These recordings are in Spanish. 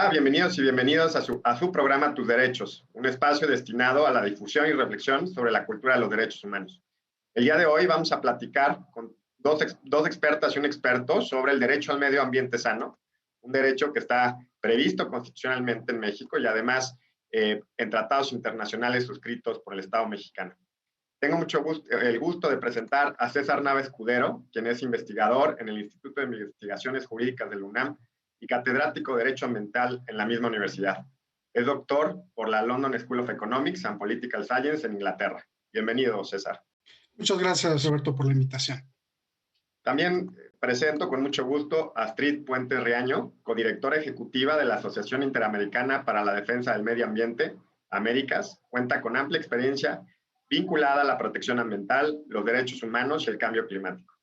Hola, bienvenidos y bienvenidos a su programa Tus Derechos, un espacio destinado a la difusión y reflexión sobre la cultura de los derechos humanos. El día de hoy vamos a platicar con dos expertas y un experto sobre el derecho al medio ambiente sano, un derecho que está previsto constitucionalmente en México y además en tratados internacionales suscritos por el Estado mexicano. Tengo el gusto de presentar a César Nava Escudero, quien es investigador en el Instituto de Investigaciones Jurídicas del UNAM y catedrático de Derecho Ambiental en la misma universidad. Es doctor por la London School of Economics and Political Science en Inglaterra. Bienvenido, César. Muchas gracias, Roberto, por la invitación. También presento con mucho gusto a Astrid Puente Riaño, codirectora ejecutiva de la Asociación Interamericana para la Defensa del Medio Ambiente, Américas. Cuenta con amplia experiencia vinculada a la protección ambiental, los derechos humanos y el cambio climático.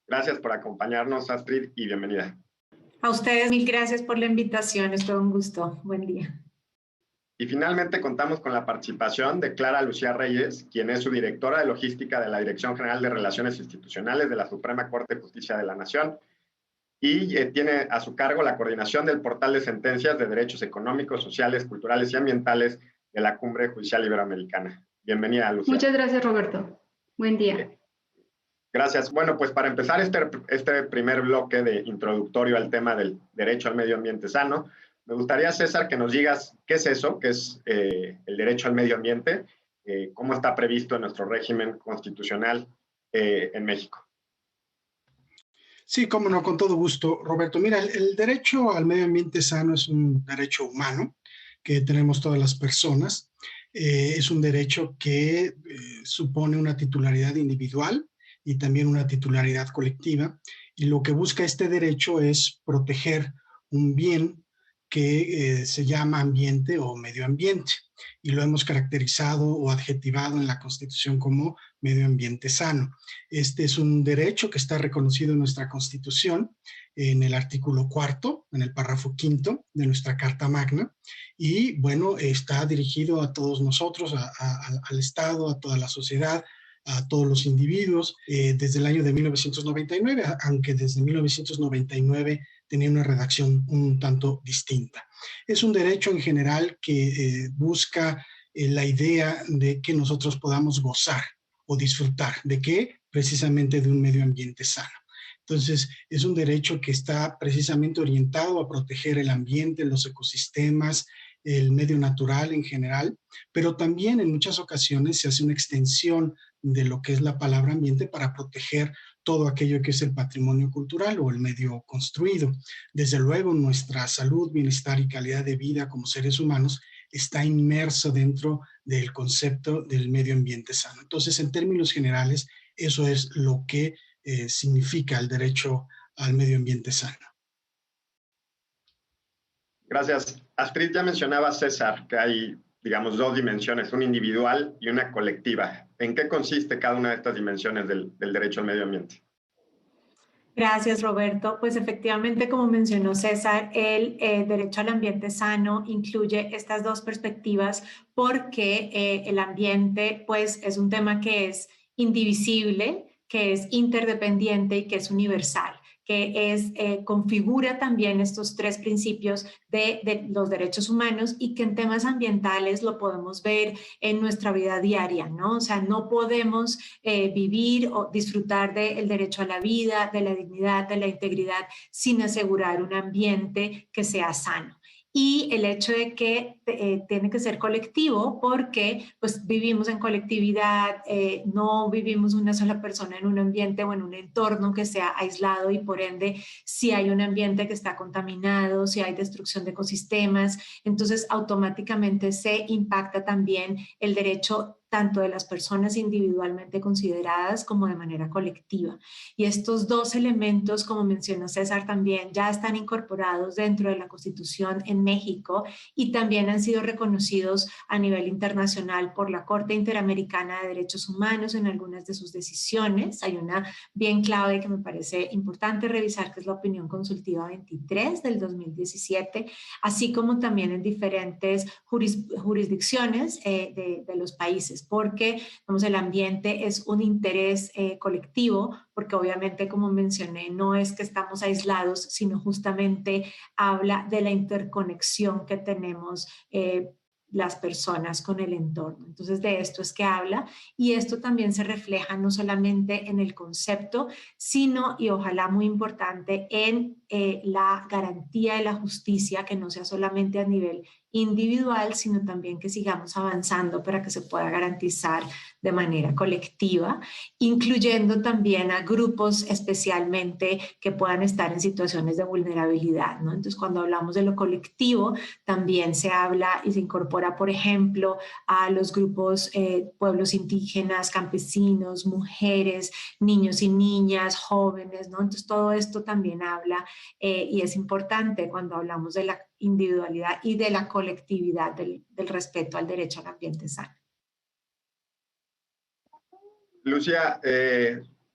Gracias por acompañarnos, Astrid, y bienvenida. A ustedes, mil gracias por la invitación, es todo un gusto. Buen día. Y finalmente contamos con la participación de Clara Lucía Reyes, quien es subdirectora de logística de la Dirección General de Relaciones Institucionales de la Suprema Corte de Justicia de la Nación y tiene a su cargo la coordinación del portal de sentencias de derechos económicos, sociales, culturales y ambientales de la Cumbre Judicial Iberoamericana. Bienvenida, Lucía. Muchas gracias, Roberto. Buen día. Gracias. Bueno, pues para empezar este primer bloque de introductorio al tema del derecho al medio ambiente sano, me gustaría, César, que nos digas qué es eso, qué es el derecho al medio ambiente, cómo está previsto en nuestro régimen constitucional en México. Sí, cómo no, con todo gusto, Roberto. Mira, el derecho al medio ambiente sano es un derecho humano que tenemos todas las personas. Es un derecho que supone una titularidad individual y también una titularidad colectiva. Y lo que busca este derecho es proteger un bien que se llama ambiente o medio ambiente. Y lo hemos caracterizado o adjetivado en la Constitución como medio ambiente sano. Este es un derecho que está reconocido en nuestra Constitución, en el artículo 4, en el párrafo 5 de nuestra Carta Magna. Y bueno, está dirigido a todos nosotros, al Estado, a toda la sociedad, a todos los individuos, desde el año de 1999, aunque desde 1999 tenía una redacción un tanto distinta. Es un derecho en general que busca la idea de que nosotros podamos gozar o disfrutar. ¿De qué? Precisamente de un medio ambiente sano. Entonces, es un derecho que está precisamente orientado a proteger el ambiente, los ecosistemas, el medio natural en general, pero también en muchas ocasiones se hace una extensión de lo que es la palabra ambiente para proteger todo aquello que es el patrimonio cultural o el medio construido. Desde luego, nuestra salud, bienestar y calidad de vida como seres humanos está inmerso dentro del concepto del medio ambiente sano. Entonces, en términos generales, eso es lo que significa el derecho al medio ambiente sano. Gracias. Astrid, ya mencionaba César que hay, digamos, dos dimensiones, una individual y una colectiva. ¿En qué consiste cada una de estas dimensiones del derecho al medio ambiente? Gracias, Roberto. Pues efectivamente, como mencionó César, el derecho al ambiente sano incluye estas dos perspectivas porque el ambiente pues, es un tema que es indivisible, que es interdependiente y que es universal, que configura también estos tres principios de los derechos humanos y que en temas ambientales lo podemos ver en nuestra vida diaria, ¿no? O sea, no podemos vivir o disfrutar del derecho a la vida, de la dignidad, de la integridad, sin asegurar un ambiente que sea sano. Y el hecho de que tiene que ser colectivo porque pues, vivimos en colectividad, no vivimos una sola persona en un ambiente o en un entorno que sea aislado y por ende si hay un ambiente que está contaminado, si hay destrucción de ecosistemas, entonces automáticamente se impacta también el derecho tanto de las personas individualmente consideradas como de manera colectiva. Y estos dos elementos, como mencionó César también, ya están incorporados dentro de la Constitución en México y también han sido reconocidos a nivel internacional por la Corte Interamericana de Derechos Humanos en algunas de sus decisiones. Hay una bien clave que me parece importante revisar, que es la opinión consultiva 23 del 2017, así como también en diferentes jurisdicciones de los países. intereses, porque el ambiente es un interés colectivo, porque obviamente, como mencioné, no es que estamos aislados, sino justamente habla de la interconexión que tenemos las personas con el entorno. Entonces, de esto es que habla, y esto también se refleja no solamente en el concepto, sino, y ojalá muy importante, en la garantía de la justicia, que no sea solamente a nivel individual, sino también que sigamos avanzando para que se pueda garantizar de manera colectiva, incluyendo también a grupos especialmente que puedan estar en situaciones de vulnerabilidad, ¿no? Entonces, cuando hablamos de lo colectivo, también se habla y se incorpora, por ejemplo, a los grupos pueblos indígenas, campesinos, mujeres, niños y niñas, jóvenes, ¿no? Entonces, todo esto también habla y es importante cuando hablamos de la individualidad y de la colectividad del respeto al derecho al ambiente sano. Lucia,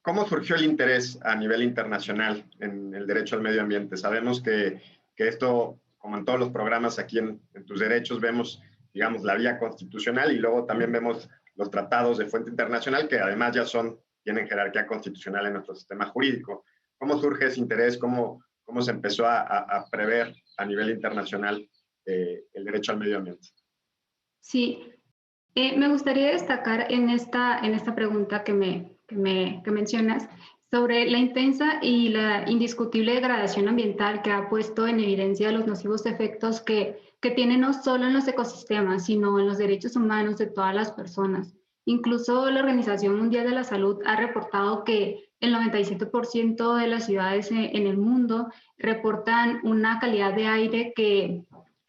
¿cómo surgió el interés a nivel internacional en el derecho al medio ambiente? Sabemos que esto, como en todos los programas aquí en Tus Derechos, vemos, digamos, la vía constitucional y luego también vemos los tratados de fuente internacional, que además ya tienen jerarquía constitucional en nuestro sistema jurídico. ¿Cómo surge ese interés? ¿Cómo se empezó a prever a nivel internacional el derecho al medio ambiente? Sí, me gustaría destacar en esta pregunta que mencionas sobre la intensa y la indiscutible degradación ambiental que ha puesto en evidencia los nocivos efectos que tiene no solo en los ecosistemas, sino en los derechos humanos de todas las personas. Incluso la Organización Mundial de la Salud ha reportado que el 97% de las ciudades en el mundo reportan una calidad de aire que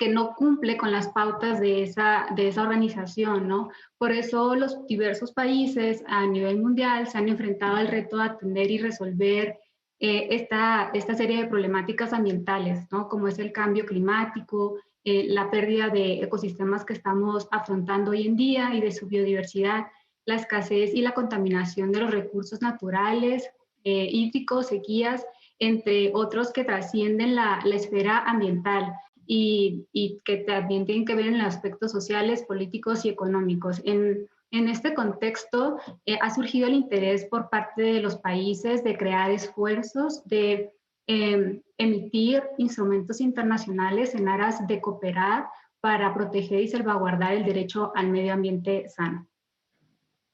no cumple con las pautas de esa organización, ¿no? Por eso los diversos países a nivel mundial se han enfrentado al reto de atender y resolver esta serie de problemáticas ambientales, ¿no? Como es el cambio climático, la pérdida de ecosistemas que estamos afrontando hoy en día y de su biodiversidad, la escasez y la contaminación de los recursos naturales, hídricos, sequías, entre otros que trascienden la esfera ambiental. Y que también tienen que ver en los aspectos sociales, políticos y económicos. En este contexto ha surgido el interés por parte de los países de crear esfuerzos, de emitir instrumentos internacionales en aras de cooperar para proteger y salvaguardar el derecho al medio ambiente sano.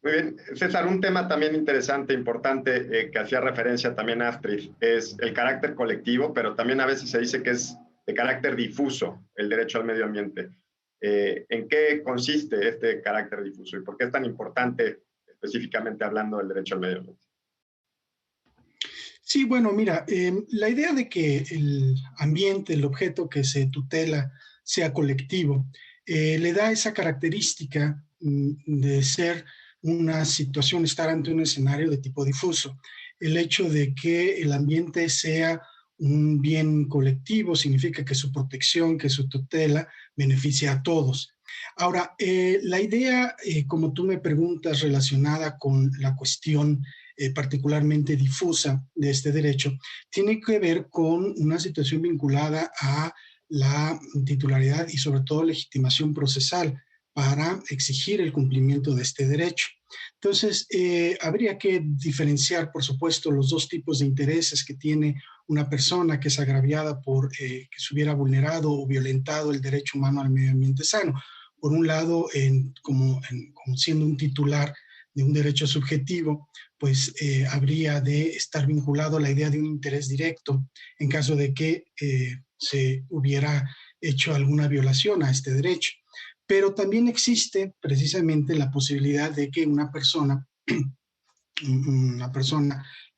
Muy bien. César, un tema también interesante, importante, que hacía referencia también a Astrid, es el carácter colectivo, pero también a veces se dice que es de carácter difuso el derecho al medio ambiente. ¿En qué consiste este carácter difuso y por qué es tan importante específicamente hablando del derecho al medio ambiente? Sí, bueno, mira, la idea de que el ambiente, el objeto que se tutela, sea colectivo, le da esa característica de ser una situación, estar ante un escenario de tipo difuso. El hecho de que el ambiente sea un bien colectivo significa que su protección, que su tutela beneficia a todos. Ahora, la idea, como tú me preguntas, relacionada con la cuestión particularmente difusa de este derecho, tiene que ver con una situación vinculada a la titularidad y sobre todo legitimación procesal para exigir el cumplimiento de este derecho. Entonces, habría que diferenciar, por supuesto, los dos tipos de intereses que tiene una persona que es agraviada por que se hubiera vulnerado o violentado el derecho humano al medio ambiente sano. Por un lado, como siendo un titular de un derecho subjetivo, pues habría de estar vinculado a la idea de un interés directo en caso de que se hubiera hecho alguna violación a este derecho. Pero también existe precisamente la posibilidad de que una persona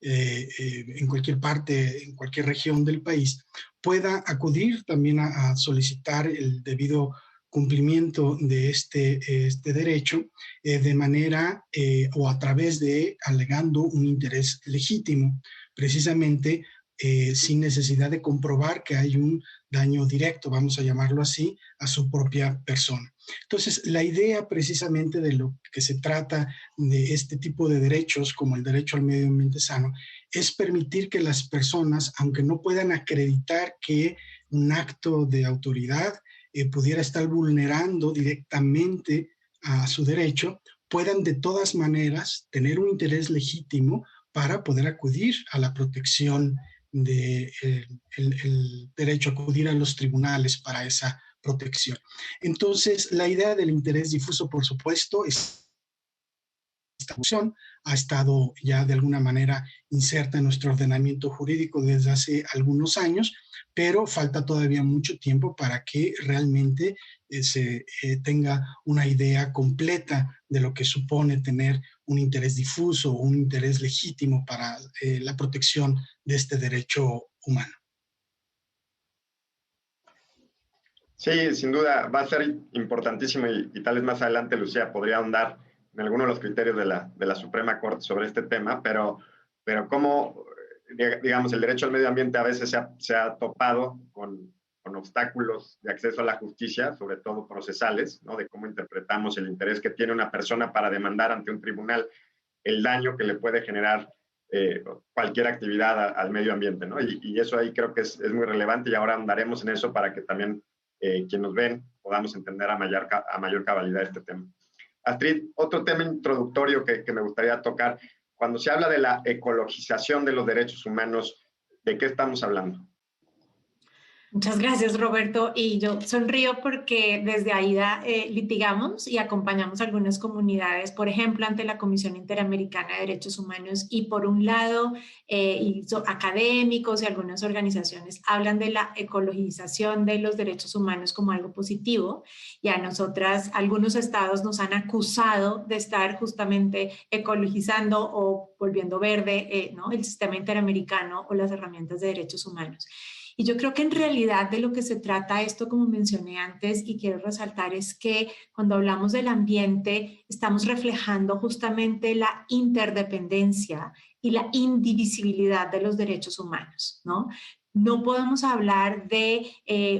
en cualquier parte, en cualquier región del país, pueda acudir también a solicitar el debido cumplimiento de este derecho de manera o a través de alegando un interés legítimo, precisamente sin necesidad de comprobar que hay un daño directo, vamos a llamarlo así, a su propia persona. Entonces, la idea precisamente de lo que se trata de este tipo de derechos, como el derecho al medio ambiente sano, es permitir que las personas, aunque no puedan acreditar que un acto de autoridad pudiera estar vulnerando directamente a su derecho, puedan de todas maneras tener un interés legítimo para poder acudir a la protección de el derecho a acudir a los tribunales para esa protección. Entonces, la idea del interés difuso, por supuesto, esta función ha estado ya de alguna manera inserta en nuestro ordenamiento jurídico desde hace algunos años, pero falta todavía mucho tiempo para que realmente se tenga una idea completa de lo que supone tener un interés difuso o un interés legítimo para la protección de este derecho humano. Sí, sin duda va a ser importantísimo y tal vez más adelante Lucía podría ahondar en algunos de los criterios de la Suprema Corte sobre este tema, pero cómo, digamos, el derecho al medio ambiente a veces se ha topado con obstáculos de acceso a la justicia, sobre todo procesales, ¿no? De cómo interpretamos el interés que tiene una persona para demandar ante un tribunal el daño que le puede generar cualquier actividad al medio ambiente, ¿no? Y eso ahí creo que es muy relevante y ahora andaremos en eso para que también quienes nos ven podamos entender a mayor cabalidad este tema. Astrid, otro tema introductorio que me gustaría tocar, cuando se habla de la ecologización de los derechos humanos, ¿de qué estamos hablando? Muchas gracias, Roberto. Y yo sonrío porque desde AIDA litigamos y acompañamos a algunas comunidades, por ejemplo, ante la Comisión Interamericana de Derechos Humanos. Y por un lado, académicos y algunas organizaciones hablan de la ecologización de los derechos humanos como algo positivo. Y a nosotras, algunos estados nos han acusado de estar justamente ecologizando o volviendo verde, ¿no? El sistema interamericano o las herramientas de derechos humanos. Y yo creo que en realidad de lo que se trata esto, como mencioné antes y quiero resaltar, es que cuando hablamos del ambiente estamos reflejando justamente la interdependencia y la indivisibilidad de los derechos humanos, ¿no? No podemos hablar de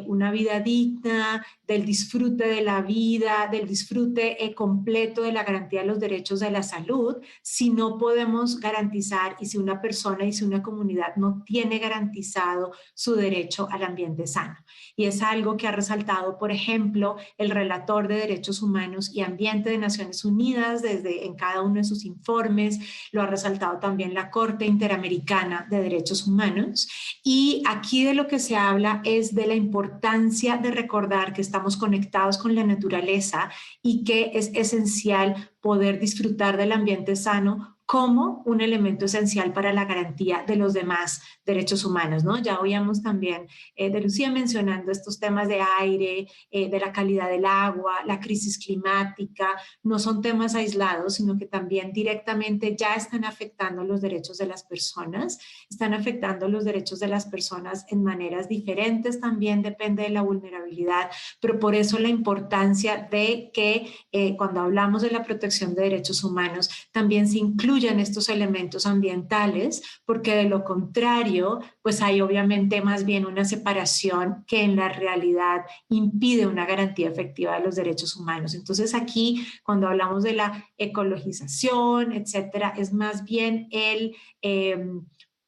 una vida digna, del disfrute de la vida, del disfrute completo de la garantía de los derechos de la salud, si no podemos garantizar y si una persona y si una comunidad no tiene garantizado su derecho al ambiente sano. Y es algo que ha resaltado, por ejemplo, el relator de Derechos Humanos y Ambiente de Naciones Unidas en cada uno de sus informes, lo ha resaltado también la Corte Interamericana de Derechos Humanos. Y aquí de lo que se habla es de la importancia de recordar que estamos conectados con la naturaleza y que es esencial poder disfrutar del ambiente sano como un elemento esencial para la garantía de los demás derechos humanos, ¿no? Ya oíamos también de Lucía mencionando estos temas de aire, de la calidad del agua, la crisis climática, no son temas aislados, sino que también directamente ya están afectando los derechos de las personas, están afectando los derechos de las personas en maneras diferentes, también depende de la vulnerabilidad, pero por eso la importancia de que cuando hablamos de la protección de derechos humanos también se incluyan estos elementos ambientales, porque de lo contrario, pues hay obviamente más bien una separación que en la realidad impide una garantía efectiva de los derechos humanos. Entonces aquí, cuando hablamos de la ecologización, etcétera, es más bien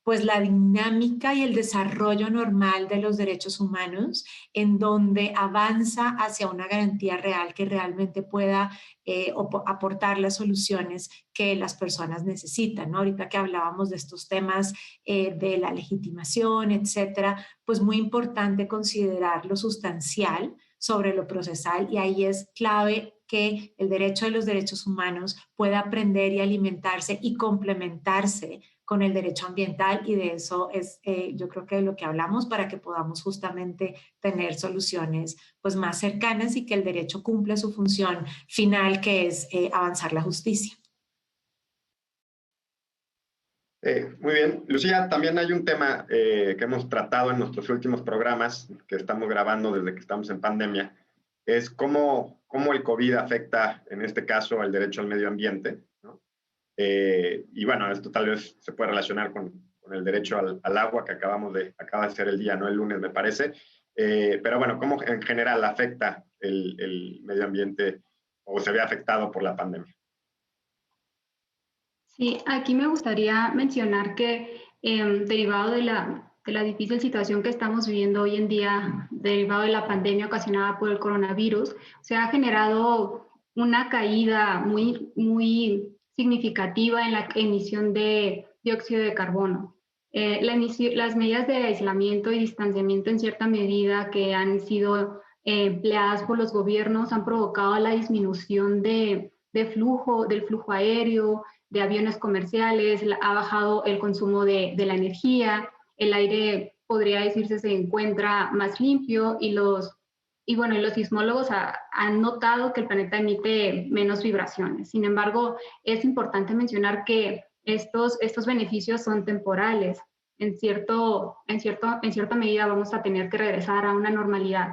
pues la dinámica y el desarrollo normal de los derechos humanos en donde avanza hacia una garantía real que realmente pueda aportar las soluciones que las personas necesitan, ¿no? Ahorita que hablábamos de estos temas de la legitimación, etcétera, pues muy importante considerar lo sustancial sobre lo procesal y ahí es clave que el derecho de los derechos humanos pueda aprender y alimentarse y complementarse con el derecho ambiental y de eso es yo creo que de lo que hablamos para que podamos justamente tener soluciones pues más cercanas y que el derecho cumpla su función final que es avanzar la justicia. Muy bien. Lucía, también hay un tema que hemos tratado en nuestros últimos programas que estamos grabando desde que estamos en pandemia, es cómo el COVID afecta en este caso el derecho al medio ambiente, ¿no? Y bueno, esto tal vez se puede relacionar con el derecho al agua que acaba de ser el día, no el lunes me parece, pero bueno, cómo en general afecta el medio ambiente o se ve afectado por la pandemia. Sí, aquí me gustaría mencionar que derivado de la difícil situación que estamos viviendo hoy en día, derivado de la pandemia ocasionada por el coronavirus, se ha generado una caída muy significativa en la emisión de dióxido de carbono. Las medidas de aislamiento y distanciamiento en cierta medida que han sido empleadas por los gobiernos han provocado la disminución del flujo aéreo, de aviones comerciales, ha bajado el consumo de la energía, el aire, podría decirse, se encuentra más limpio y los sismólogos han notado que el planeta emite menos vibraciones. Sin embargo, es importante mencionar que estos beneficios son temporales. En cierta medida vamos a tener que regresar a una normalidad,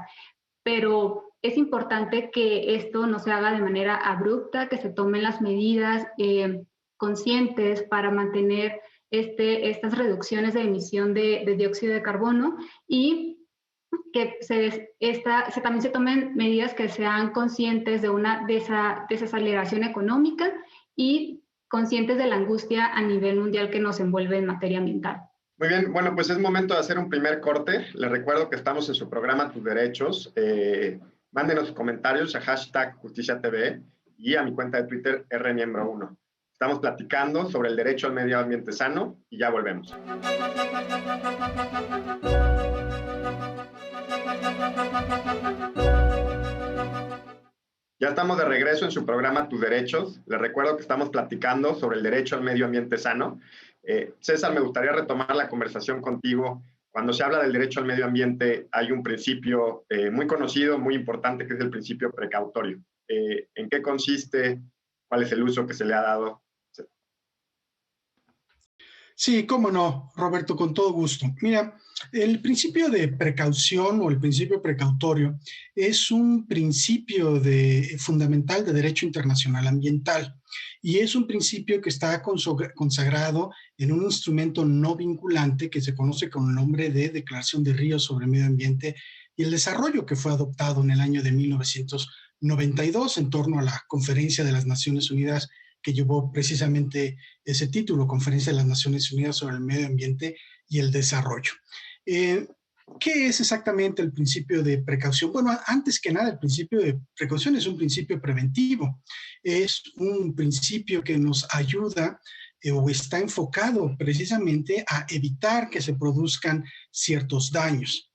pero es importante que esto no se haga de manera abrupta, que se tomen las medidas conscientes para mantener estas reducciones de emisión de dióxido de carbono y que también se tomen medidas que sean conscientes de una desaceleración económica y conscientes de la angustia a nivel mundial que nos envuelve en materia ambiental. Muy bien, bueno, pues es momento de hacer un primer corte. Les recuerdo que estamos en su programa Tus Derechos. Mándenos sus comentarios a #JusticiaTV y a mi cuenta de Twitter rmiembro1. Estamos platicando sobre el derecho al medio ambiente sano y ya volvemos. Ya estamos de regreso en su programa Tus Derechos. Les recuerdo que estamos platicando sobre el derecho al medio ambiente sano. César, me gustaría retomar la conversación contigo. Cuando se habla del derecho al medio ambiente, hay un principio muy conocido, muy importante, que es el principio precautorio. ¿En qué consiste? ¿Cuál es el uso que se le ha dado? Sí, cómo no, Roberto, con todo gusto. Mira, el principio de precaución o el principio precautorio es un principio fundamental de derecho internacional ambiental y es un principio que está consagrado en un instrumento no vinculante que se conoce con el nombre de Declaración de Río sobre el Medio Ambiente y el Desarrollo, que fue adoptado en el año de 1992 en torno a la Conferencia de las Naciones Unidas que llevó precisamente ese título, Conferencia de las Naciones Unidas sobre el Medio Ambiente y el Desarrollo. ¿Qué es exactamente el principio de precaución? Bueno, antes que nada, el principio de precaución es un principio preventivo. Es un principio que nos ayuda o está enfocado precisamente a evitar que se produzcan ciertos daños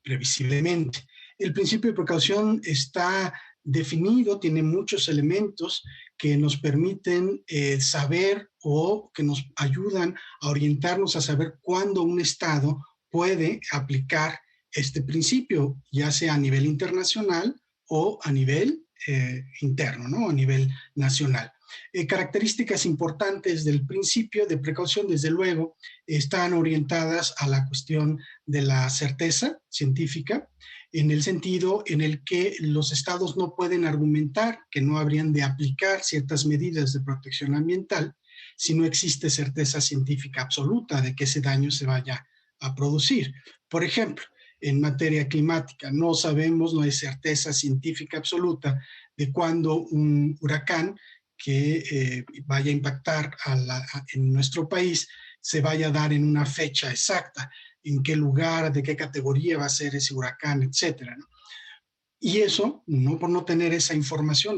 previsiblemente. El principio de precaución está definido, tiene muchos elementos que nos permiten saber o que nos ayudan a orientarnos a saber cuándo un Estado puede aplicar este principio, ya sea a nivel internacional o a nivel interno, ¿no? A nivel nacional. Características importantes del principio de precaución, desde luego, están orientadas a la cuestión de la certeza científica, en el sentido en el que los estados no pueden argumentar que no habrían de aplicar ciertas medidas de protección ambiental si no existe certeza científica absoluta de que ese daño se vaya a producir. Por ejemplo, en materia climática, no sabemos, no hay certeza científica absoluta de cuándo un huracán que vaya a impactar en nuestro país se vaya a dar en una fecha exacta, en qué lugar, de qué categoría va a ser ese huracán, etcétera, ¿no? Y eso, no por no tener esa información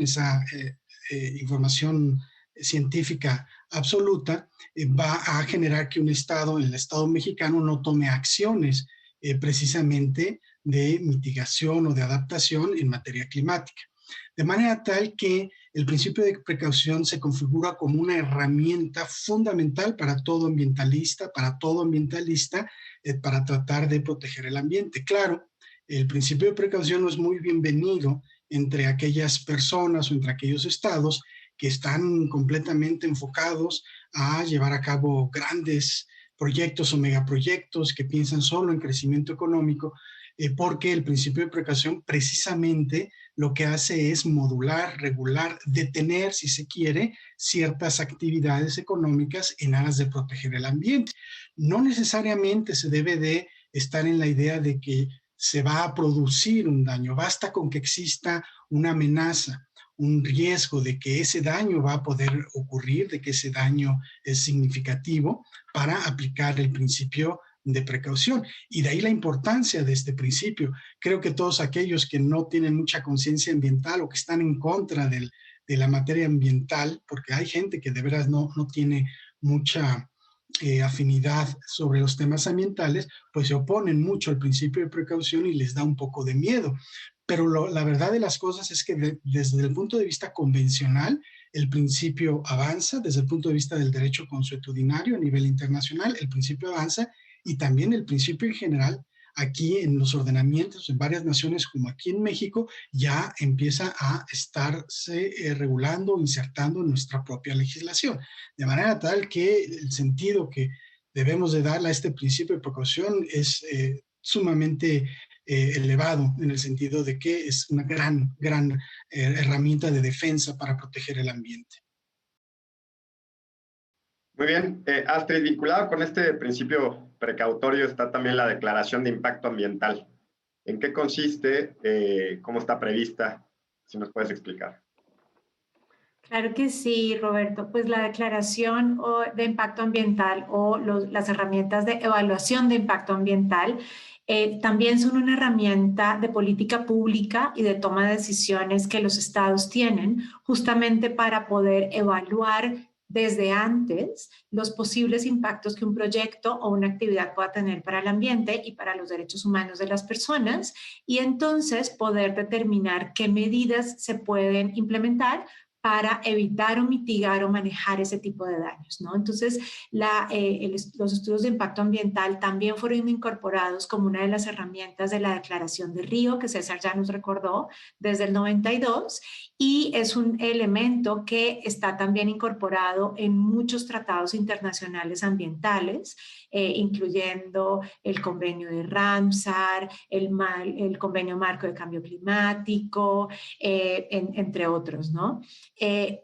científica absoluta, va a generar que un Estado, el Estado mexicano, no tome acciones precisamente de mitigación o de adaptación en materia climática. De manera tal que el principio de precaución se configura como una herramienta fundamental para todo ambientalista, para tratar de proteger el ambiente. Claro, el principio de precaución no es muy bienvenido entre aquellas personas o entre aquellos estados que están completamente enfocados a llevar a cabo grandes proyectos o megaproyectos que piensan solo en crecimiento económico, porque el principio de precaución precisamente lo que hace es modular, regular, detener, si se quiere, ciertas actividades económicas en aras de proteger el ambiente. No necesariamente se debe de estar en la idea de que se va a producir un daño, basta con que exista una amenaza, un riesgo de que ese daño va a poder ocurrir, de que ese daño es significativo para aplicar el principio de precaución. Y de ahí la importancia de este principio. Creo que todos aquellos que no tienen mucha conciencia ambiental o que están en contra de la materia ambiental, porque hay gente que de veras no tiene mucha afinidad sobre los temas ambientales, pues se oponen mucho al principio de precaución y les da un poco de miedo. Pero la verdad de las cosas es que desde el punto de vista convencional, el principio avanza, desde el punto de vista del derecho consuetudinario a nivel internacional, el principio avanza, y también el principio en general aquí en los ordenamientos en varias naciones como aquí en México ya empieza a estarse regulando, insertando en nuestra propia legislación, de manera tal que el sentido que debemos de darle a este principio de precaución es sumamente elevado, en el sentido de que es una gran herramienta de defensa para proteger el ambiente. Muy bien. Astrid, vinculado con este principio precautorio está también la declaración de impacto ambiental. ¿En qué consiste? ¿Cómo está prevista? Si nos puedes explicar. Claro que sí, Roberto. Pues la declaración de impacto ambiental o las herramientas de evaluación de impacto ambiental también son una herramienta de política pública y de toma de decisiones que los estados tienen justamente para poder evaluar desde antes los posibles impactos que un proyecto o una actividad pueda tener para el ambiente y para los derechos humanos de las personas, y entonces poder determinar qué medidas se pueden implementar para evitar o mitigar o manejar ese tipo de daños, ¿no? Entonces, los estudios de impacto ambiental también fueron incorporados como una de las herramientas de la Declaración de Río, que César ya nos recordó, desde el 92, y es un elemento que está también incorporado en muchos tratados internacionales ambientales, incluyendo el convenio de Ramsar, el convenio marco de cambio climático, entre otros, ¿no?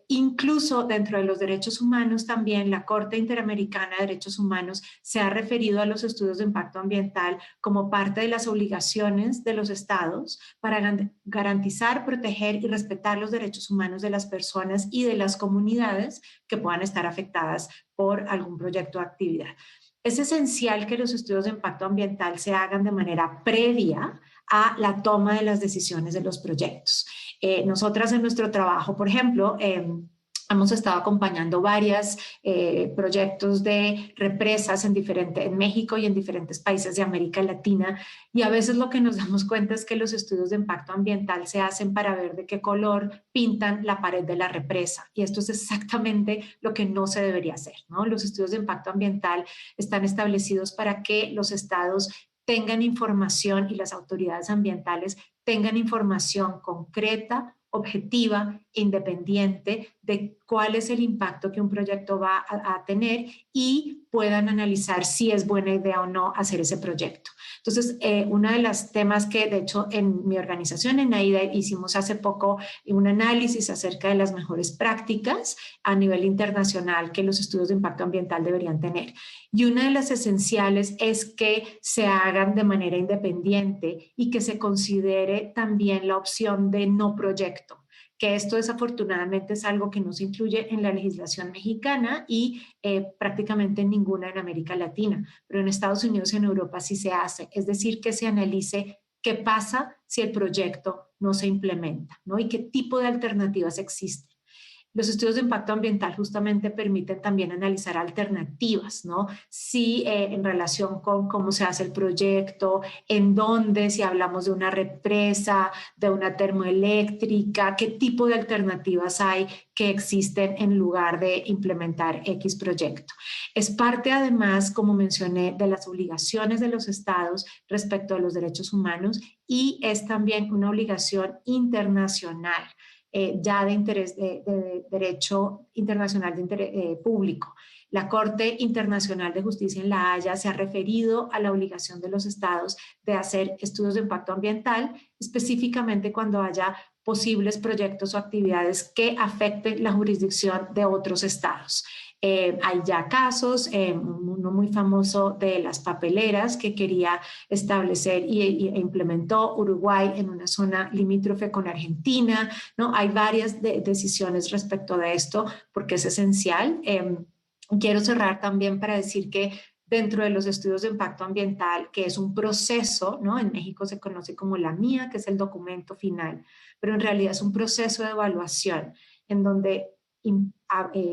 Incluso dentro de los derechos humanos también la Corte Interamericana de Derechos Humanos se ha referido a los estudios de impacto ambiental como parte de las obligaciones de los estados para garantizar, proteger y respetar los derechos humanos de las personas y de las comunidades que puedan estar afectadas por algún proyecto o actividad. Es esencial que los estudios de impacto ambiental se hagan de manera previa a la toma de las decisiones de los proyectos. Nosotras en nuestro trabajo, por ejemplo, hemos estado acompañando varios proyectos de represas en México y en diferentes países de América Latina, y a veces lo que nos damos cuenta es que los estudios de impacto ambiental se hacen para ver de qué color pintan la pared de la represa, y esto es exactamente lo que no se debería hacer, ¿no? Los estudios de impacto ambiental están establecidos para que los estados tengan información y las autoridades ambientales tengan información concreta, objetiva, independiente de cuál es el impacto que un proyecto va a tener y puedan analizar si es buena idea o no hacer ese proyecto. Entonces, uno de los temas que de hecho en mi organización, en AIDA, hicimos hace poco un análisis acerca de las mejores prácticas a nivel internacional que los estudios de impacto ambiental deberían tener. Y una de las esenciales es que se hagan de manera independiente y que se considere también la opción de no proyecto, que esto desafortunadamente es algo que no se incluye en la legislación mexicana y prácticamente en ninguna en América Latina, pero en Estados Unidos y en Europa sí se hace, es decir, que se analice qué pasa si el proyecto no se implementa, ¿no? Y qué tipo de alternativas existen. Los estudios de impacto ambiental justamente permiten también analizar alternativas, ¿no? Si en relación con cómo se hace el proyecto, en dónde, si hablamos de una represa, de una termoeléctrica, qué tipo de alternativas hay que existen en lugar de implementar X proyecto. Es parte además, como mencioné, de las obligaciones de los estados respecto a los derechos humanos y es también una obligación internacional. Ya de interés de derecho internacional de interés público. La Corte Internacional de Justicia en La Haya se ha referido a la obligación de los estados de hacer estudios de impacto ambiental, específicamente cuando haya posibles proyectos o actividades que afecten la jurisdicción de otros estados. Hay ya casos, uno muy famoso de las papeleras que quería establecer e implementó Uruguay en una zona limítrofe con Argentina, ¿no? Hay varias decisiones respecto de esto porque es esencial. Quiero cerrar también para decir que dentro de los estudios de impacto ambiental, que es un proceso, ¿no? En México se conoce como la MIA, que es el documento final, pero en realidad es un proceso de evaluación en donde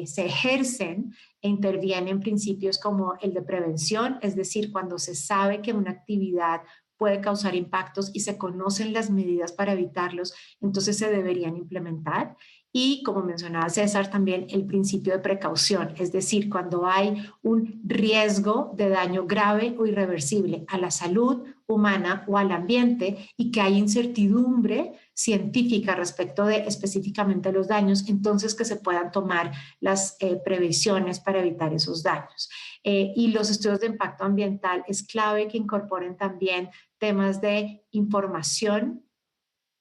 se ejercen e intervienen principios como el de prevención, es decir, cuando se sabe que una actividad puede causar impactos y se conocen las medidas para evitarlos, entonces se deberían implementar. Y como mencionaba César, también el principio de precaución, es decir, cuando hay un riesgo de daño grave o irreversible a la salud humana o al ambiente y que hay incertidumbre científica respecto de específicamente los daños, entonces que se puedan tomar las previsiones para evitar esos daños. Y los estudios de impacto ambiental es clave que incorporen también temas de información,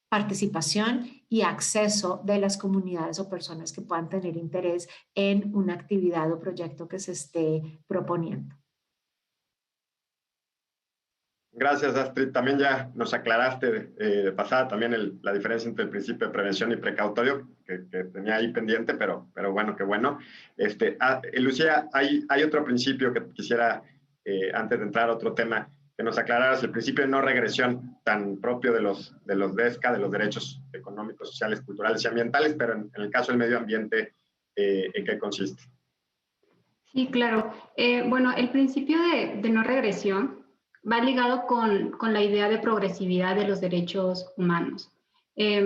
participación y acceso de las comunidades o personas que puedan tener interés en una actividad o proyecto que se esté proponiendo. Gracias, Astrid. También ya nos aclaraste de pasada también la diferencia entre el principio de prevención y precautorio, que tenía ahí pendiente, pero bueno, qué bueno. Lucía, hay otro principio que quisiera, antes de entrar a otro tema, que nos aclararas el principio de no regresión tan propio de los DESCA, de los derechos económicos, sociales, culturales y ambientales, pero en el caso del medio ambiente, ¿en qué consiste? Sí, claro. Bueno, el principio de no regresión va ligado con la idea de progresividad de los derechos humanos.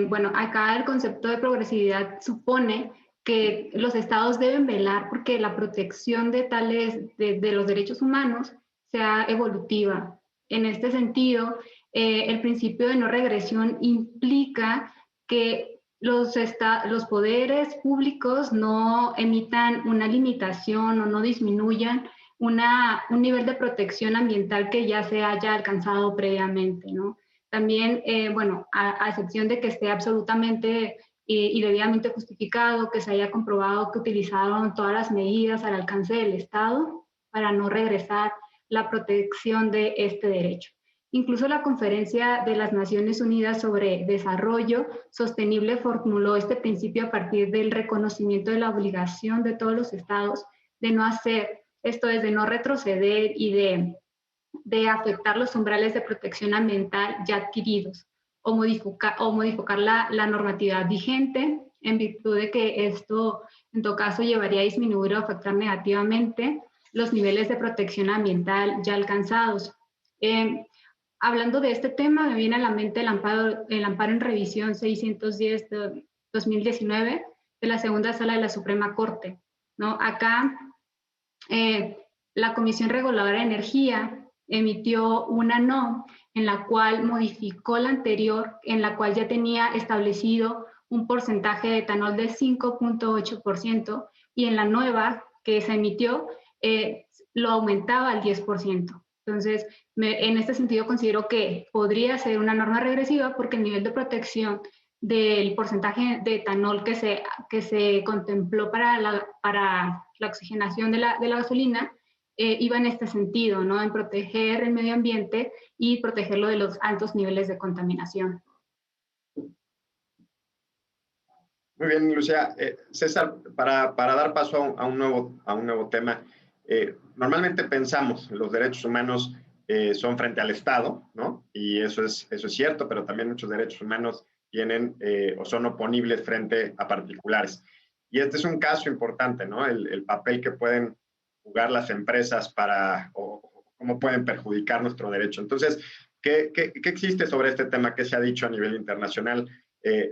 Bueno, acá el concepto de progresividad supone que los estados deben velar porque la protección de los derechos humanos sea evolutiva. En este sentido, el principio de no regresión implica que los poderes públicos no emitan una limitación o no disminuyan un nivel de protección ambiental que ya se haya alcanzado previamente, ¿no? También, bueno, a excepción de que esté absolutamente y debidamente justificado, que se haya comprobado que utilizaron todas las medidas al alcance del Estado para no regresar la protección de este derecho. Incluso la Conferencia de las Naciones Unidas sobre Desarrollo Sostenible formuló este principio a partir del reconocimiento de la obligación de todos los estados de no hacer, esto es, de no retroceder y de afectar los umbrales de protección ambiental ya adquiridos o modificar la normatividad vigente en virtud de que esto, en todo caso, llevaría a disminuir o afectar negativamente los niveles de protección ambiental ya alcanzados. Hablando de este tema, me viene a la mente el amparo en revisión 610 de 2019 de la segunda sala de la Suprema Corte, ¿no? Acá, la Comisión Reguladora de Energía emitió una NOM en la cual modificó la anterior, en la cual ya tenía establecido un porcentaje de etanol de 5.8% y en la nueva que se emitió lo aumentaba al 10%. Entonces, en este sentido considero que podría ser una norma regresiva porque el nivel de protección del porcentaje de etanol que se contempló para la oxigenación de la gasolina iba en este sentido, ¿no? En proteger el medio ambiente y protegerlo de los altos niveles de contaminación. Muy bien, Lucía. César, para dar paso a un nuevo tema, normalmente pensamos los derechos humanos son frente al Estado, ¿no? Y eso es cierto, pero también muchos derechos humanos tienen o son oponibles frente a particulares. Y este es un caso importante, ¿no? El papel que pueden jugar las empresas o cómo pueden perjudicar nuestro derecho. Entonces, ¿qué existe sobre este tema? ¿Qué se ha dicho a nivel internacional?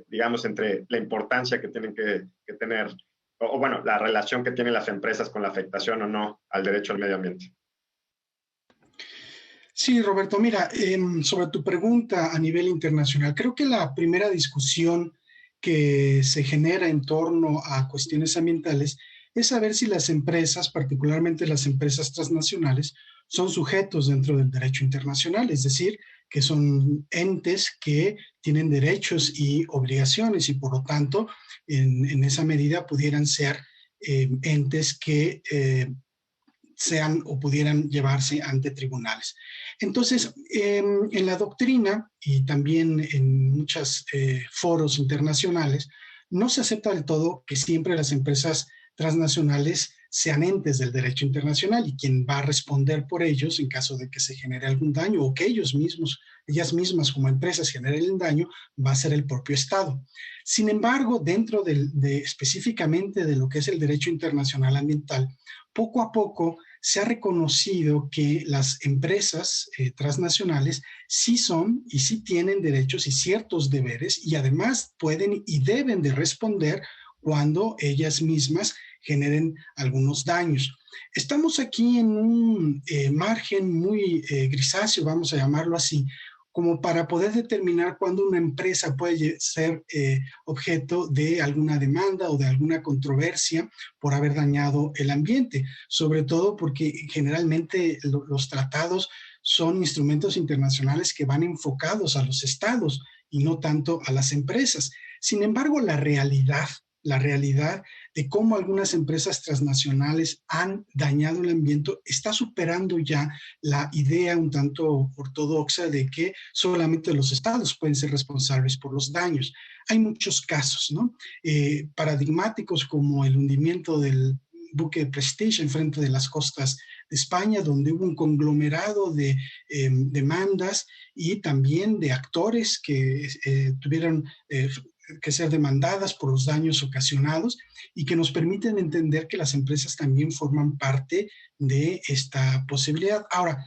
Digamos, entre la importancia que tienen que tener, o bueno, la relación que tienen las empresas con la afectación o no al derecho al medio ambiente. Sí, Roberto, mira, sobre tu pregunta a nivel internacional, creo que la primera discusión que se genera en torno a cuestiones ambientales es saber si las empresas, particularmente las empresas transnacionales, son sujetos dentro del derecho internacional, es decir, que son entes que tienen derechos y obligaciones y por lo tanto, en esa medida pudieran ser entes que sean o pudieran llevarse ante tribunales. Entonces, en la doctrina y también en muchos foros internacionales, no se acepta del todo que siempre las empresas transnacionales sean entes del derecho internacional y quien va a responder por ellos en caso de que se genere algún daño o que ellas mismas como empresas generen el daño, va a ser el propio Estado. Sin embargo, dentro específicamente de lo que es el derecho internacional ambiental, poco a poco se ha reconocido que las empresas transnacionales sí son y sí tienen derechos y ciertos deberes y además pueden y deben de responder cuando ellas mismas generen algunos daños. Estamos aquí en un margen muy grisáceo, vamos a llamarlo así, como para poder determinar cuándo una empresa puede ser objeto de alguna demanda o de alguna controversia por haber dañado el ambiente, sobre todo porque generalmente los tratados son instrumentos internacionales que van enfocados a los estados y no tanto a las empresas. Sin embargo, la realidad de cómo algunas empresas transnacionales han dañado el ambiente está superando ya la idea un tanto ortodoxa de que solamente los estados pueden ser responsables por los daños. Hay muchos casos, ¿no? Paradigmáticos como el hundimiento del buque Prestige enfrente de las costas de España, donde hubo un conglomerado de demandas y también de actores que tuvieron que ser demandadas por los daños ocasionados y que nos permiten entender que las empresas también forman parte de esta posibilidad. Ahora,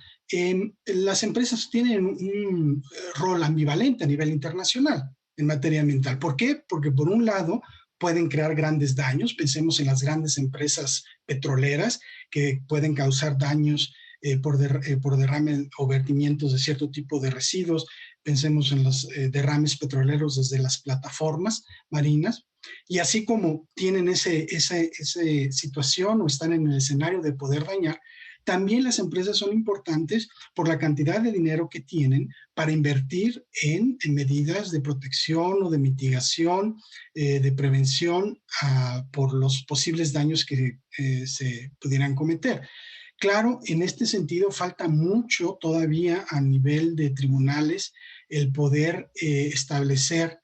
las empresas tienen un rol ambivalente a nivel internacional en materia ambiental. ¿Por qué? Porque por un lado pueden crear grandes daños, pensemos en las grandes empresas petroleras que pueden causar daños por derrame o vertimientos de cierto tipo de residuos. Pensemos en los derrames petroleros desde las plataformas marinas, y así como tienen esa situación o están en el escenario de poder dañar, también las empresas son importantes por la cantidad de dinero que tienen para invertir en medidas de protección o de mitigación, de prevención por los posibles daños que se pudieran cometer. Claro, en este sentido falta mucho todavía a nivel de tribunales el poder establecer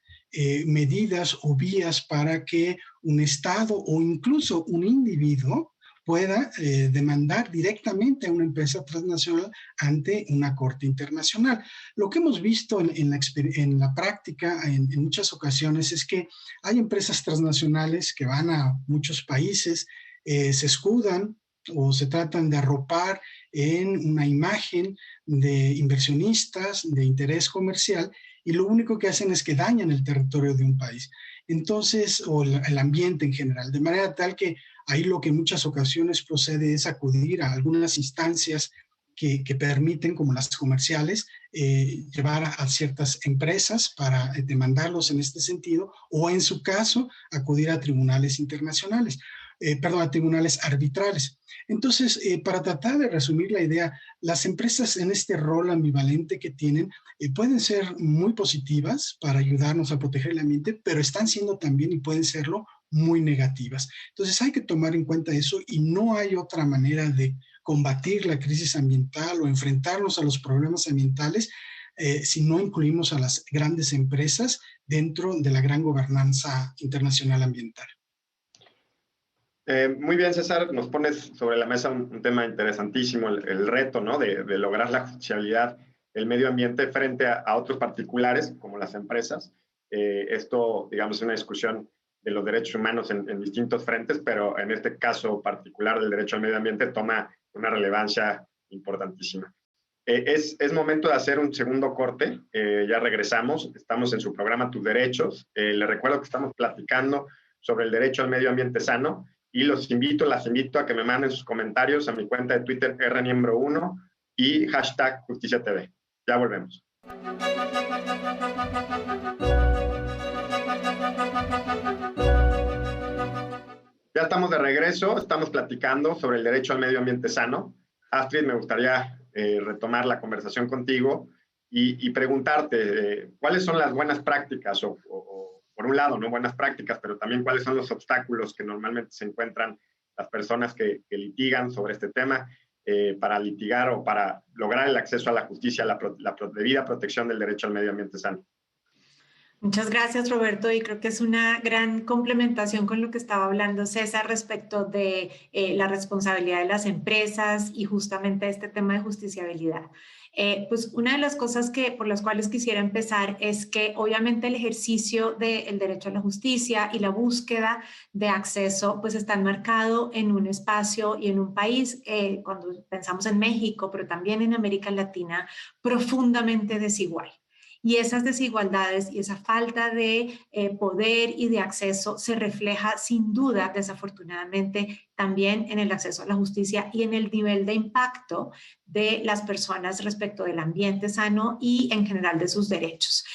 medidas o vías para que un Estado o incluso un individuo pueda demandar directamente a una empresa transnacional ante una corte internacional. Lo que hemos visto en la práctica en muchas ocasiones es que hay empresas transnacionales que van a muchos países, se escudan o se tratan de arropar en una imagen de inversionistas de interés comercial y lo único que hacen es que dañan el territorio de un país. Entonces, o el ambiente en general, de manera tal que ahí lo que en muchas ocasiones procede es acudir a algunas instancias que permiten, como las comerciales, llevar a ciertas empresas para demandarlos en este sentido, o en su caso, acudir a tribunales internacionales. A tribunales arbitrales. Entonces, para tratar de resumir la idea, las empresas en este rol ambivalente que tienen pueden ser muy positivas para ayudarnos a proteger el ambiente, pero están siendo también y pueden serlo muy negativas. Entonces, hay que tomar en cuenta eso y no hay otra manera de combatir la crisis ambiental o enfrentarnos a los problemas ambientales si no incluimos a las grandes empresas dentro de la gran gobernanza internacional ambiental. Muy bien, César, nos pones sobre la mesa un tema interesantísimo, el reto, ¿no? de lograr la justiciabilidad del medio ambiente frente a otros particulares, como las empresas. Esto, digamos, es una discusión de los derechos humanos en distintos frentes, pero en este caso particular del derecho al medio ambiente toma una relevancia importantísima. Es momento de hacer un segundo corte, ya regresamos, estamos en su programa Tus Derechos. Les recuerdo que estamos platicando sobre el derecho al medio ambiente sano, y las invito a que me manden sus comentarios a mi cuenta de Twitter rniembro1 y #JusticiaTV. Ya volvemos. Ya estamos de regreso, estamos platicando sobre el derecho al medio ambiente sano. Astrid, me gustaría retomar la conversación contigo y preguntarte cuáles son las buenas prácticas por un lado, ¿no? Buenas prácticas, pero también cuáles son los obstáculos que normalmente se encuentran las personas que litigan sobre este tema para litigar o para lograr el acceso a la justicia, la debida protección del derecho al medio ambiente sano. Muchas gracias, Roberto, y creo que es una gran complementación con lo que estaba hablando César respecto de la responsabilidad de las empresas y justamente este tema de justiciabilidad. Pues una de las cosas por las cuales quisiera empezar es que obviamente el ejercicio del derecho a la justicia y la búsqueda de acceso pues está enmarcado en un espacio y en un país, cuando pensamos en México, pero también en América Latina, profundamente desigual. Y esas desigualdades y esa falta de poder y de acceso se refleja sin duda, desafortunadamente, también en el acceso a la justicia y en el nivel de impacto de las personas respecto del ambiente sano y en general de sus derechos.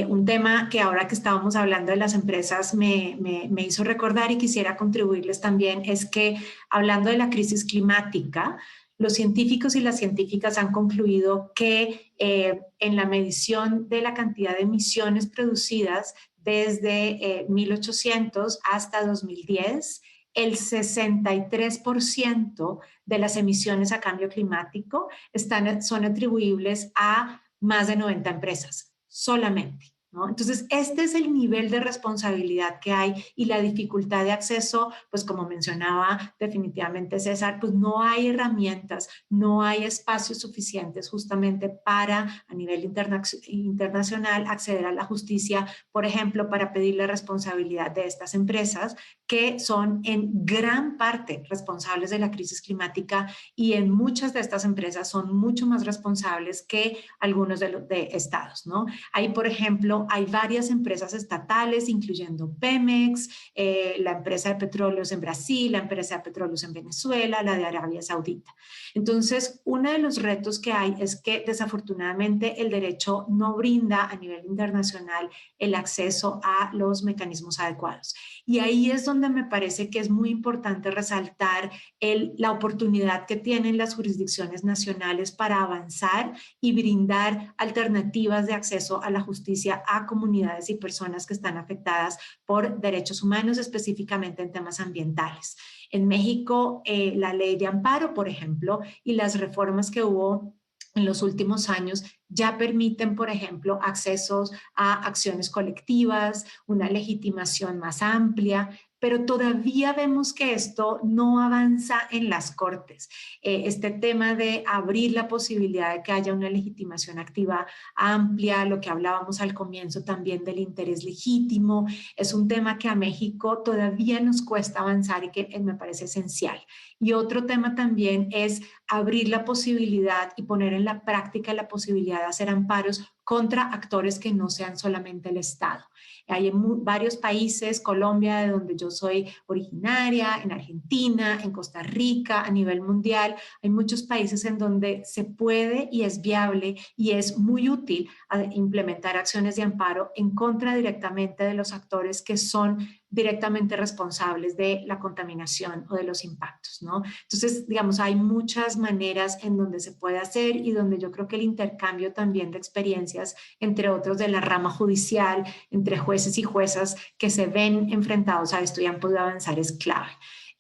Un tema que ahora que estábamos hablando de las empresas me hizo recordar y quisiera contribuirles también es que hablando de la crisis climática, los científicos y las científicas han concluido que en la medición de la cantidad de emisiones producidas desde 1800 hasta 2010, el 63% de las emisiones a cambio climático son atribuibles a más de 90 empresas, solamente. ¿no? Entonces, este es el nivel de responsabilidad que hay y la dificultad de acceso, pues como mencionaba definitivamente César, pues no hay herramientas, no hay espacios suficientes justamente para a nivel internacional acceder a la justicia, por ejemplo, para pedir la responsabilidad de estas empresas que son en gran parte responsables de la crisis climática y en muchas de estas empresas son mucho más responsables que algunos de estados, ¿no? Hay, por ejemplo, hay varias empresas estatales, incluyendo Pemex, la empresa de petróleos en Brasil, la empresa de petróleos en Venezuela, la de Arabia Saudita. Entonces, uno de los retos que hay es que desafortunadamente el derecho no brinda a nivel internacional el acceso a los mecanismos adecuados. Y ahí es donde me parece que es muy importante resaltar la oportunidad que tienen las jurisdicciones nacionales para avanzar y brindar alternativas de acceso a la justicia a comunidades y personas que están afectadas por derechos humanos, específicamente en temas ambientales. En México, la ley de amparo, por ejemplo, y las reformas que hubo en los últimos años ya permiten, por ejemplo, accesos a acciones colectivas, una legitimación más amplia, pero todavía vemos que esto no avanza en las cortes. Este tema de abrir la posibilidad de que haya una legitimación activa amplia, lo que hablábamos al comienzo también del interés legítimo, es un tema que a México todavía nos cuesta avanzar y que me parece esencial. Y otro tema también es abrir la posibilidad y poner en la práctica la posibilidad de hacer amparos contra actores que no sean solamente el Estado. Hay en varios países, Colombia, de donde yo soy originaria, en Argentina, en Costa Rica, a nivel mundial, hay muchos países en donde se puede y es viable y es muy útil implementar acciones de amparo en contra directamente de los actores que son directamente responsables de la contaminación o de los impactos, ¿no? Entonces, digamos, hay muchas maneras en donde se puede hacer y donde yo creo que el intercambio también de experiencias, entre otros de la rama judicial, entre jueces y juezas que se ven enfrentados a esto y han podido avanzar es clave.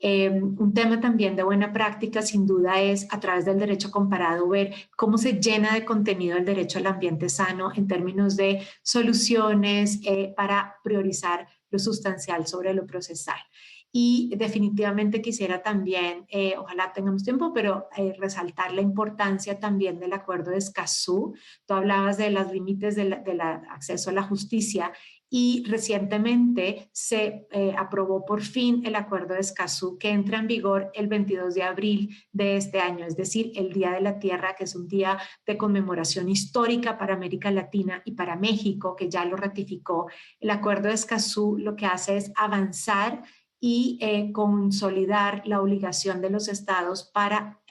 Un tema también de buena práctica sin duda es a través del derecho comparado ver cómo se llena de contenido el derecho al ambiente sano en términos de soluciones para priorizar lo sustancial sobre lo procesal. Y definitivamente quisiera también, ojalá tengamos tiempo, pero resaltar la importancia también del acuerdo de Escazú. Tú hablabas de los límites del acceso a la justicia y recientemente se aprobó por fin el acuerdo de Escazú que entra en vigor el 22 de abril de este año, es decir, el Día de la Tierra, que es un día de conmemoración histórica para América Latina y para México, que ya lo ratificó. El acuerdo de Escazú lo que hace es avanzar y consolidar la obligación de los estados para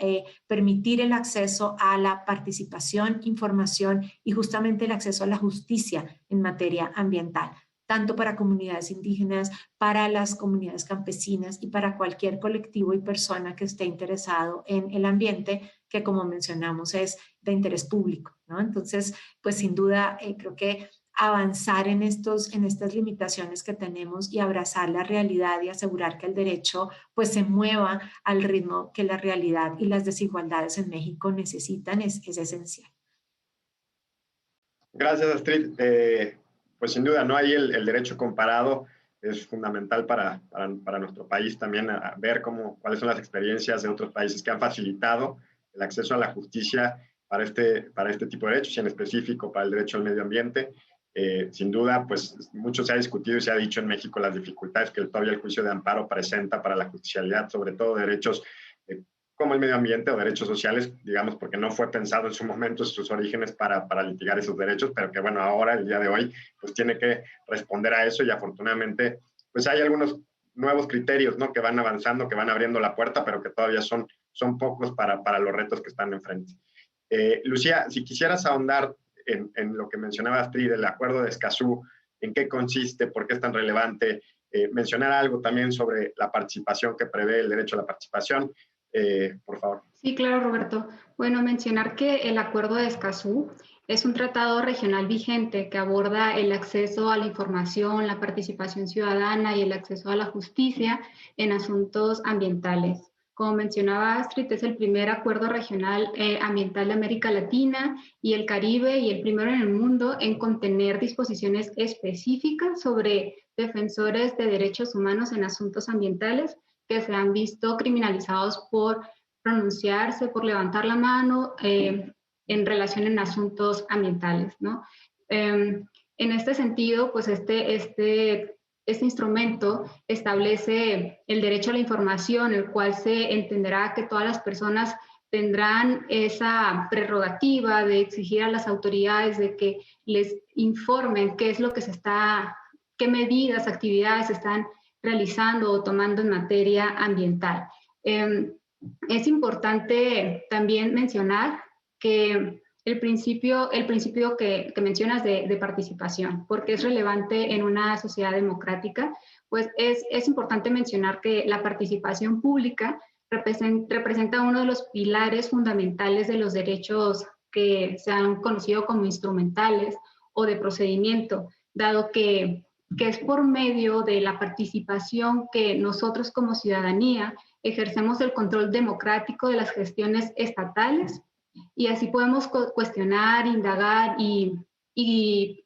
permitir el acceso a la participación, información y justamente el acceso a la justicia en materia ambiental, tanto para comunidades indígenas, para las comunidades campesinas y para cualquier colectivo y persona que esté interesado en el ambiente, que como mencionamos es de interés público, ¿no? Entonces, pues sin duda creo que avanzar en estas limitaciones que tenemos y abrazar la realidad y asegurar que el derecho pues se mueva al ritmo que la realidad y las desigualdades en México necesitan es esencial. Gracias, Astrid. pues sin duda, ¿no? Ahí el derecho comparado es fundamental para nuestro país también, a ver cuáles son las experiencias de otros países que han facilitado el acceso a la justicia para este tipo de derechos, y en específico para el derecho al medio ambiente. Sin duda, pues mucho se ha discutido y se ha dicho en México las dificultades que todavía el juicio de amparo presenta para la justicialidad, sobre todo derechos como el medio ambiente o derechos sociales, digamos, porque no fue pensado en su momento, en sus orígenes, para litigar esos derechos, pero que bueno, ahora, el día de hoy, pues tiene que responder a eso, y afortunadamente, pues hay algunos nuevos criterios, ¿no? Que van avanzando, que van abriendo la puerta, pero que todavía son pocos para los retos que están enfrente. Lucía, si quisieras ahondar en lo que mencionaba Astrid, el acuerdo de Escazú, en qué consiste, por qué es tan relevante, mencionar algo también sobre la participación que prevé el derecho a la participación, por favor. Sí, claro, Roberto. Bueno, mencionar que el Acuerdo de Escazú es un tratado regional vigente que aborda el acceso a la información, la participación ciudadana y el acceso a la justicia en asuntos ambientales. Como mencionaba Astrid, es el primer acuerdo regional ambiental de América Latina y el Caribe, y el primero en el mundo en contener disposiciones específicas sobre defensores de derechos humanos en asuntos ambientales que se han visto criminalizados por pronunciarse, por levantar la mano en relación en asuntos ambientales, ¿no? En este sentido, pues este instrumento establece el derecho a la información, el cual se entenderá que todas las personas tendrán esa prerrogativa de exigir a las autoridades de que les informen qué es lo que qué medidas, actividades se están realizando o tomando en materia ambiental. Es importante también mencionar que el principio que mencionas de participación, porque es relevante en una sociedad democrática, pues es importante mencionar que la participación pública representa uno de los pilares fundamentales de los derechos que se han conocido como instrumentales o de procedimiento, dado que es por medio de la participación que nosotros como ciudadanía ejercemos el control democrático de las gestiones estatales, y así podemos cuestionar, indagar y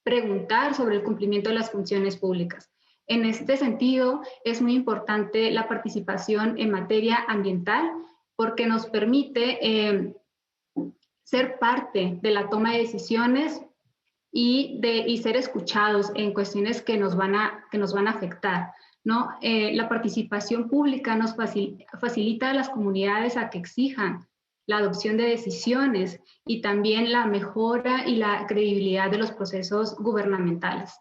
preguntar sobre el cumplimiento de las funciones públicas. En este sentido, es muy importante la participación en materia ambiental, porque nos permite ser parte de la toma de decisiones y ser escuchados en cuestiones que nos van a afectar, ¿no? La participación pública nos facilita a las comunidades a que exijan la adopción de decisiones y también la mejora y la credibilidad de los procesos gubernamentales.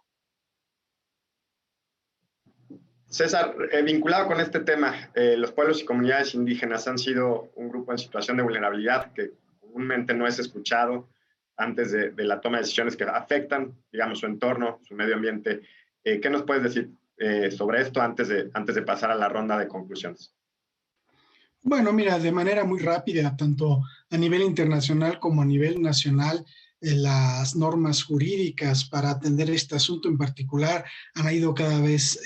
César, vinculado con este tema, los pueblos y comunidades indígenas han sido un grupo en situación de vulnerabilidad que comúnmente no es escuchado antes de la toma de decisiones que afectan, digamos, su entorno, su medio ambiente. ¿Qué nos puedes decir sobre esto antes de pasar a la ronda de conclusiones? Bueno, mira, de manera muy rápida, tanto a nivel internacional como a nivel nacional, las normas jurídicas para atender este asunto en particular han ido cada vez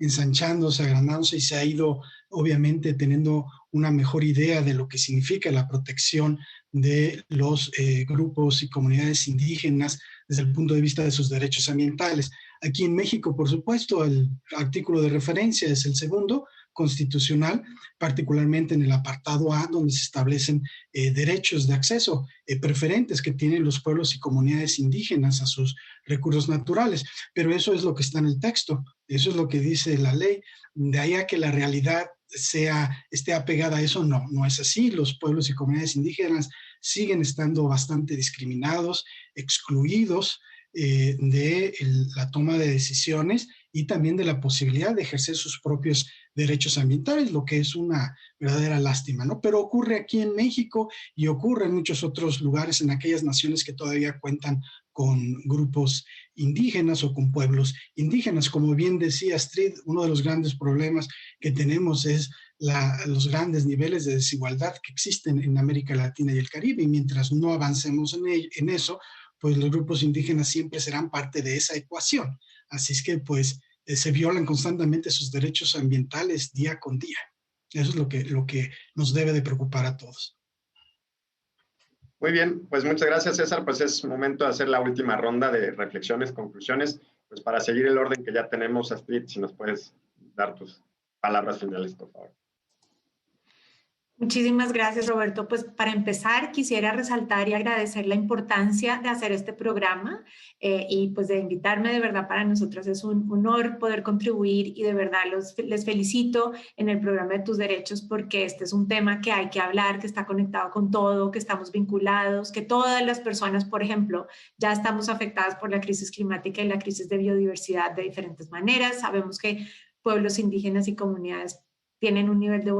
ensanchándose, agrandándose, y se ha ido obviamente teniendo una mejor idea de lo que significa la protección de los grupos y comunidades indígenas desde el punto de vista de sus derechos ambientales. Aquí en México, por supuesto, el artículo de referencia es el segundo, constitucional, particularmente en el apartado A, donde se establecen derechos de acceso preferentes que tienen los pueblos y comunidades indígenas a sus recursos naturales. Pero eso es lo que está en el texto, eso es lo que dice la ley. De ahí a que la realidad esté apegada a eso, no es así. Los pueblos y comunidades indígenas siguen estando bastante discriminados, excluidos de la toma de decisiones y también de la posibilidad de ejercer sus propios derechos ambientales, lo que es una verdadera lástima, ¿no? Pero ocurre aquí en México y ocurre en muchos otros lugares, en aquellas naciones que todavía cuentan con grupos indígenas o con pueblos indígenas. Como bien decía Astrid, uno de los grandes problemas que tenemos es los grandes niveles de desigualdad que existen en América Latina y el Caribe, y mientras no avancemos en eso, pues los grupos indígenas siempre serán parte de esa ecuación. Así es que pues se violan constantemente sus derechos ambientales día con día. Eso es lo que nos debe de preocupar a todos. Muy bien, pues muchas gracias, César. Pues es momento de hacer la última ronda de reflexiones, conclusiones. Pues para seguir el orden que ya tenemos, Astrid, si nos puedes dar tus palabras finales, por favor. Muchísimas gracias, Roberto. Pues para empezar, quisiera resaltar y agradecer la importancia de hacer este programa y pues de invitarme. De verdad, para nosotros es un honor poder contribuir y de verdad les felicito en el programa de Tus Derechos, porque este es un tema que hay que hablar, que está conectado con todo, que estamos vinculados, que todas las personas, por ejemplo, ya estamos afectadas por la crisis climática y la crisis de biodiversidad de diferentes maneras. Sabemos que pueblos indígenas y comunidades tienen un nivel de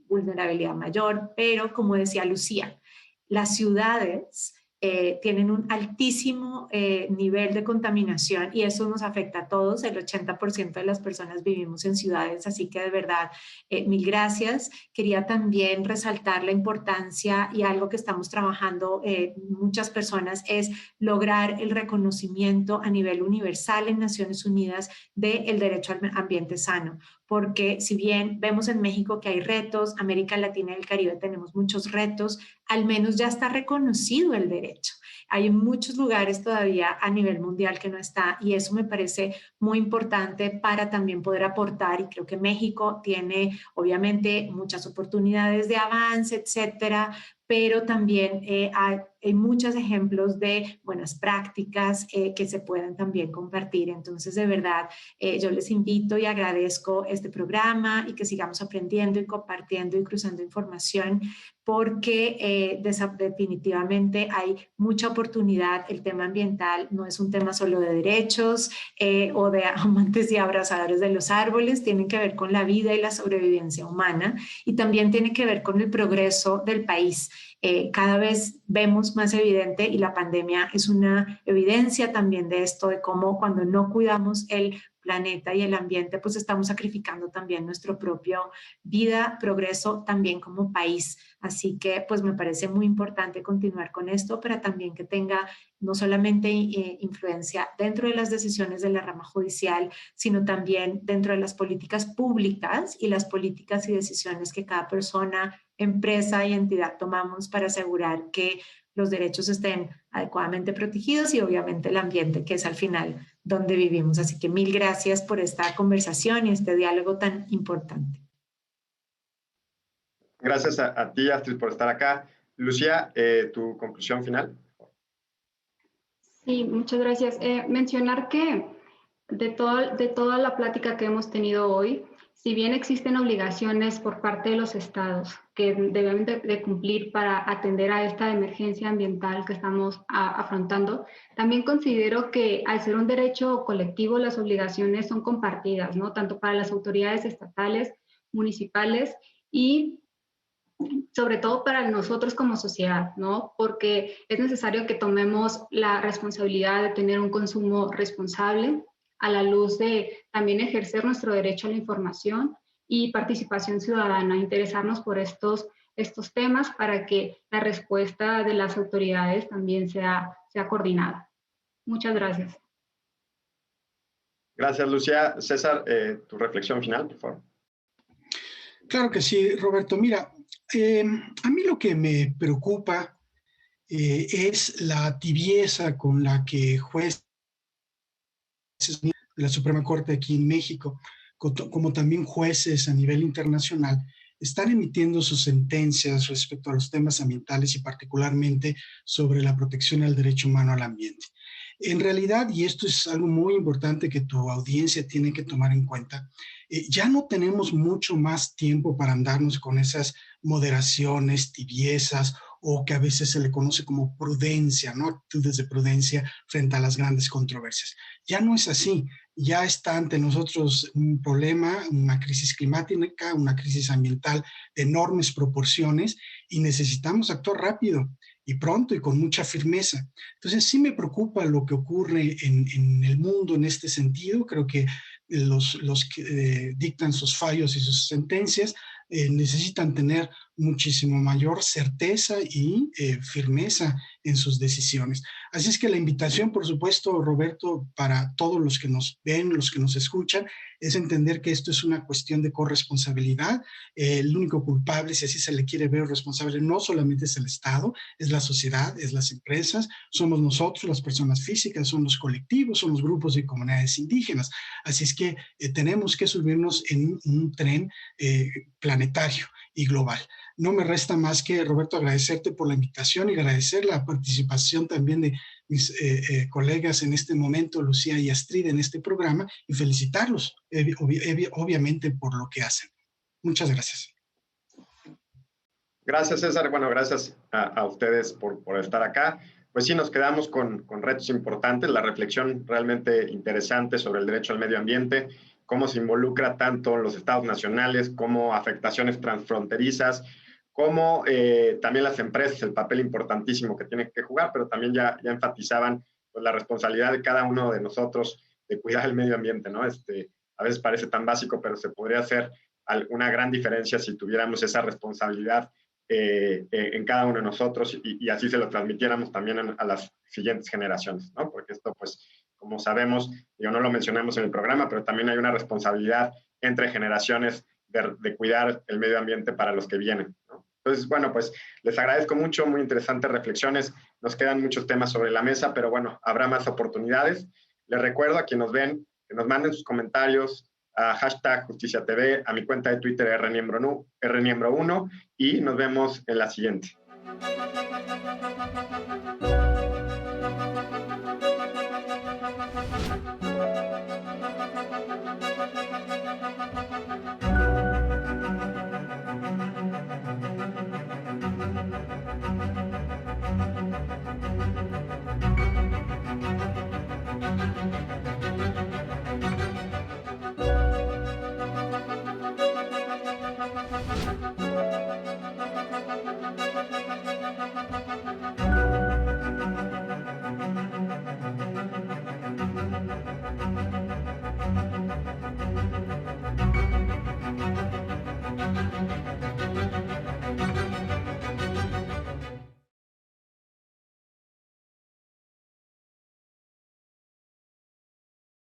vulnerabilidad mayor, pero como decía Lucía, las ciudades tienen un altísimo nivel de contaminación y eso nos afecta a todos. El 80% de las personas vivimos en ciudades, así que de verdad, mil gracias. Quería también resaltar la importancia y algo que estamos trabajando muchas personas es lograr el reconocimiento a nivel universal en Naciones Unidas del derecho al ambiente sano. Porque si bien vemos en México que hay retos, América Latina y el Caribe tenemos muchos retos, al menos ya está reconocido el derecho. Hay muchos lugares todavía a nivel mundial que no está y eso me parece muy importante para también poder aportar, y creo que México tiene obviamente muchas oportunidades de avance, etcétera, pero también hay muchos ejemplos de buenas prácticas que se pueden también compartir. Entonces, de verdad, yo les invito y agradezco este programa y que sigamos aprendiendo y compartiendo y cruzando información, porque definitivamente hay mucha oportunidad. El tema ambiental no es un tema solo de derechos o de amantes y abrazadores de los árboles, tiene que ver con la vida y la sobrevivencia humana y también tiene que ver con el progreso del país. Cada vez vemos más evidente, y la pandemia es una evidencia también de esto, de cómo cuando no cuidamos el planeta y el ambiente, pues estamos sacrificando también nuestro propio vida, progreso también como país. Así que pues me parece muy importante continuar con esto, pero también que tenga no solamente influencia dentro de las decisiones de la rama judicial, sino también dentro de las políticas públicas y las políticas y decisiones que cada persona, empresa y entidad tomamos para asegurar que los derechos estén adecuadamente protegidos y obviamente el ambiente, que es al final donde vivimos. Así que mil gracias por esta conversación y este diálogo tan importante. Gracias a ti, Astrid, por estar acá. Lucía, tu conclusión final. Sí, muchas gracias. Mencionar que de toda la plática que hemos tenido hoy, si bien existen obligaciones por parte de los estados que deben de cumplir para atender a esta emergencia ambiental que estamos afrontando, también considero que al ser un derecho colectivo, las obligaciones son compartidas, ¿no? Tanto para las autoridades estatales, municipales y sobre todo para nosotros como sociedad, ¿no? Porque es necesario que tomemos la responsabilidad de tener un consumo responsable, a la luz de también ejercer nuestro derecho a la información y participación ciudadana, interesarnos por estos temas para que la respuesta de las autoridades también sea coordinada. Muchas gracias. Gracias, Lucía. César, tu reflexión final, por favor. Claro que sí, Roberto. Mira, a mí lo que me preocupa es la tibieza con la que jueces de la Suprema Corte aquí en México, como también jueces a nivel internacional, están emitiendo sus sentencias respecto a los temas ambientales y particularmente sobre la protección al derecho humano al ambiente. En realidad, y esto es algo muy importante que tu audiencia tiene que tomar en cuenta, ya no tenemos mucho más tiempo para andarnos con esas moderaciones, tibiezas, o que a veces se le conoce como prudencia, ¿no? Actitudes de prudencia frente a las grandes controversias. Ya no es así. Ya está ante nosotros un problema, una crisis climática, una crisis ambiental de enormes proporciones y necesitamos actuar rápido y pronto y con mucha firmeza. Entonces sí me preocupa lo que ocurre en el mundo en este sentido. Creo que los que dictan sus fallos y sus sentencias necesitan tener muchísimo mayor certeza y firmeza en sus decisiones. Así es que la invitación, por supuesto, Roberto, para todos los que nos ven, los que nos escuchan, es entender que esto es una cuestión de corresponsabilidad. El único culpable, si así se le quiere ver responsable, no solamente es el Estado, es la sociedad, es las empresas, somos nosotros, las personas físicas, son los colectivos, son los grupos y comunidades indígenas. Así es que tenemos que subirnos en un tren planetario y global. No me resta más que, Roberto, agradecerte por la invitación y agradecer la participación también de mis colegas en este momento, Lucía y Astrid, en este programa, y felicitarlos, obviamente, por lo que hacen. Muchas gracias. Gracias, César. Bueno, gracias a ustedes por estar acá. Pues sí, nos quedamos con retos importantes, la reflexión realmente interesante sobre el derecho al medio ambiente, cómo se involucra tanto los estados nacionales como afectaciones transfronterizas, como también las empresas, el papel importantísimo que tienen que jugar, pero también ya enfatizaban pues, la responsabilidad de cada uno de nosotros de cuidar el medio ambiente, ¿no? A veces parece tan básico, pero se podría hacer una gran diferencia si tuviéramos esa responsabilidad en cada uno de nosotros y así se lo transmitiéramos también a las siguientes generaciones, ¿no? Porque esto, pues, como sabemos, yo no lo mencionamos en el programa, pero también hay una responsabilidad entre generaciones de cuidar el medio ambiente para los que vienen, ¿no? Entonces, bueno, pues les agradezco mucho, muy interesantes reflexiones. Nos quedan muchos temas sobre la mesa, pero bueno, habrá más oportunidades. Les recuerdo a quienes nos ven que nos manden sus comentarios a #JusticiaTV, a mi cuenta de Twitter rniembro1 y nos vemos en la siguiente.